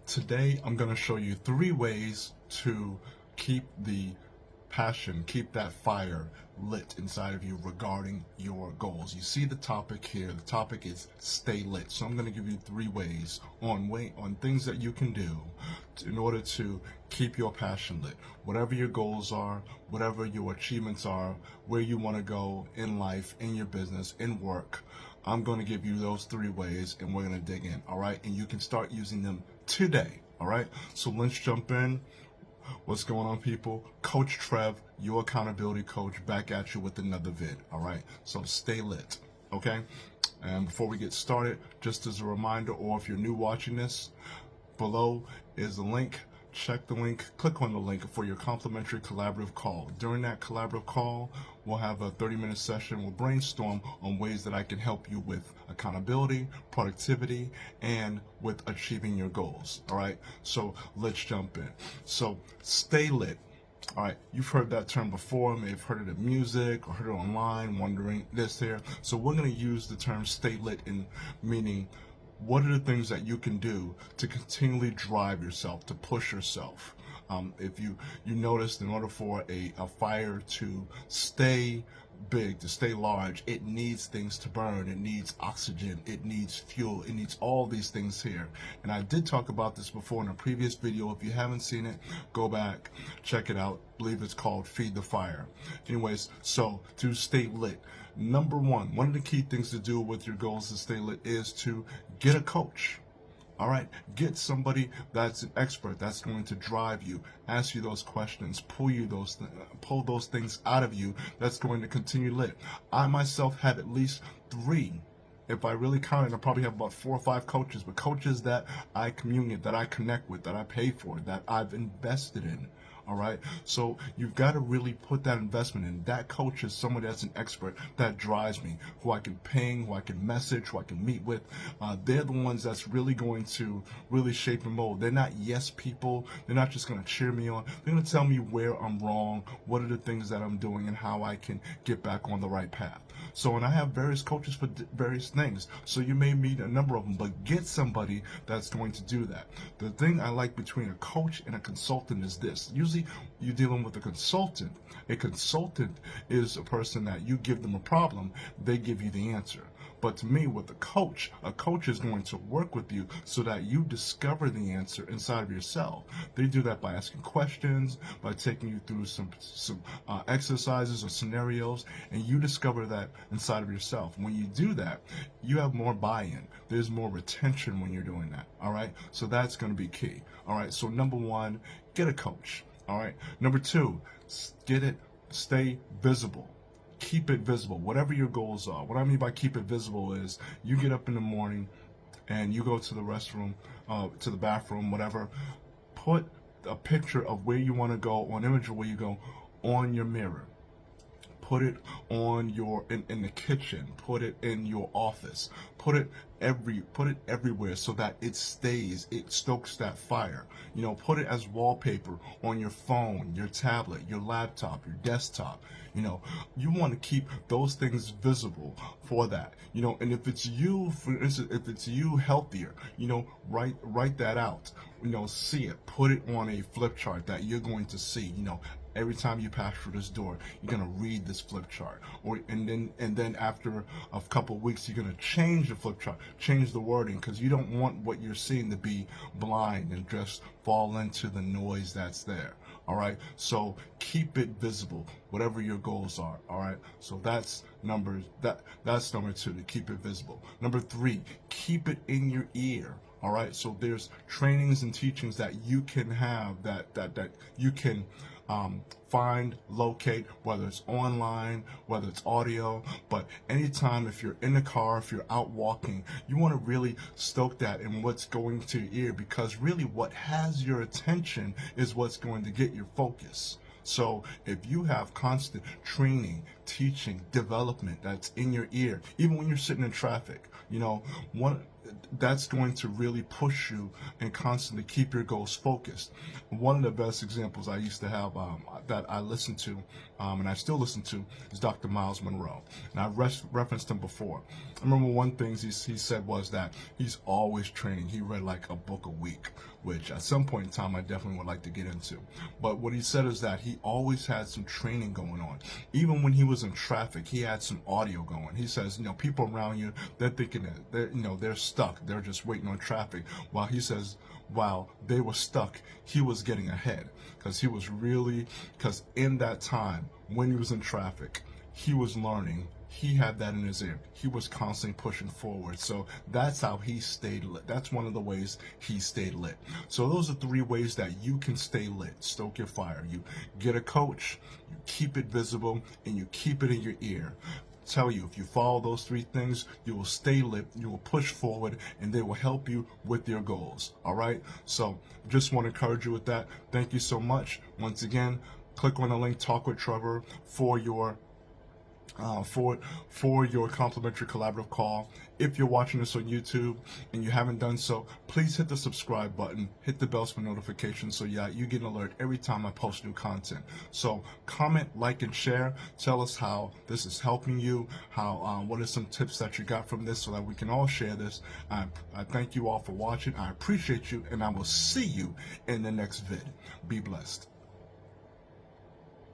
Today, I'm going to show you 3 ways to keep the passion, keep that fire lit inside of you regarding your goals. You see the topic here. The topic is stay lit. So I'm going to give you 3 ways on things that you can do in order to keep your passion lit. Whatever your goals are, whatever your achievements are, where you want to go in life, in your business, in work, I'm going to give you those 3 ways and we're going to dig in, all right? And you can start using them today, all right? So let's jump in. What's going on, people? Coach Trev, your accountability coach, back at you with another vid, all right? So stay lit, okay? And before we get started, just as a reminder, or if you're new watching this, below is the link. Check the link, click on the link for your complimentary collaborative call. During that collaborative call, we'll have a 30-minute session. We'll brainstorm on ways that I can help you with accountability, productivity, and with achieving your goals. All right, so let's jump in. So stay lit. All right, you've heard that term before, may have heard it in music or heard it online, wondering this here. So we're going to use the term stay lit in meaning what are the things that you can do to continually drive yourself, to push yourself? If you notice, in order for a fire to stay big, to stay large, it needs things to burn. It needs oxygen. It needs fuel. It needs all these things here. And I did talk about this before in a previous video. If you haven't seen it, go back, check it out. I believe it's called Feed the Fire. Anyways, so to stay lit, number one of the key things to do with your goals to stay lit is to get a coach. All right, get somebody that's an expert, that's going to drive you, ask you those questions, pull those things out of you, that's going to continue lit. I myself have at least 3. If I really count it, I probably have about 4 or 5 coaches, but coaches that I communicate, that I connect with, that I pay for, that I've invested in. All right, so you've got to really put that investment in. That coach is someone that's an expert that drives me, who I can ping, who I can message, who I can meet with. They're the ones that's really going to really shape and mold. They're not yes people. They're not just going to cheer me on. They're going to tell me where I'm wrong, what are the things that I'm doing, and how I can get back on the right path. So, and I have various coaches for various things. So you may meet a number of them, but get somebody that's going to do that. The thing I like between a coach and a consultant is this. Usually you're dealing with a consultant. A consultant is a person that you give them a problem, they give you the answer. But to me, with a coach is going to work with you so that you discover the answer inside of yourself. They do that by asking questions, by taking you through some exercises or scenarios, and you discover that inside of yourself. When you do that, you have more buy-in. There's more retention when you're doing that. All right, so that's going to be key. All right, so number 1, get a coach. All right, number 2, stay visible. Keep it visible, whatever your goals are. What I mean by keep it visible is you get up in the morning and you go to the restroom, to the bathroom, whatever. Put a picture of where you want to go, or an image of where you go, on your mirror. Put it on in the kitchen. Put it in your office. Put it everywhere so that it stokes that fire. You know, put it as wallpaper on your phone, your tablet, your laptop, your desktop. You know, you want to keep those things visible for that. You know, and if it's you, for instance, if it's you healthier, you know, write that out. You know, see it. Put it on a flip chart that you're going to see. You know, every time you pass through this door, you're gonna read this flip chart, and then after a couple of weeks, you're gonna change the flip chart, change the wording, because you don't want what you're seeing to be blind and just fall into the noise that's there. All right, so keep it visible, whatever your goals are. All right, so that's number 2, to keep it visible. Number 3, keep it in your ear. All right, so there's trainings and teachings that you can have that you can find, locate, whether it's online, whether it's audio. But anytime, if you're in the car, if you're out walking, you want to really stoke that in what's going to your ear, because really what has your attention is what's going to get your focus. So if you have constant training, teaching, development that's in your ear, even when you're sitting in traffic, you know, that's going to really push you and constantly keep your goals focused. One of the best examples I used to have that I listened to, and I still listen to, is Dr. Miles Monroe. And I referenced him before. I remember one thing he said was that he's always training. He read like a book a week, which at some point in time I definitely would like to get into. But what he said is that he always had some training going on. Even when he was in traffic, he had some audio going. He says, people around you, they're thinking that they're stuck. They're just waiting on traffic. While he says, while they were stuck, he was getting ahead, because because in that time when he was in traffic, he was learning. He had that in his ear. He was constantly pushing forward. So that's how he stayed lit. That's one of the ways he stayed lit. So those are 3 ways that you can stay lit. Stoke your fire. You get a coach, you keep it visible, and you keep it in your ear. Tell you, if you follow those 3 things, you will stay lit, you will push forward, and they will help you with your goals. All right? So just want to encourage you with that. Thank you so much. Once again, click on the link, Talk with Trevor, for your complimentary collaborative call. If you're watching this on YouTube and you haven't done so, please hit the subscribe button, hit the bells for notifications, so you get an alert every time I post new content. So comment, like, and share. Tell us how this is helping you, what are some tips that you got from this, so that we can all share this. I thank you all for watching. I appreciate you, and I will see you in the next vid. Be blessed.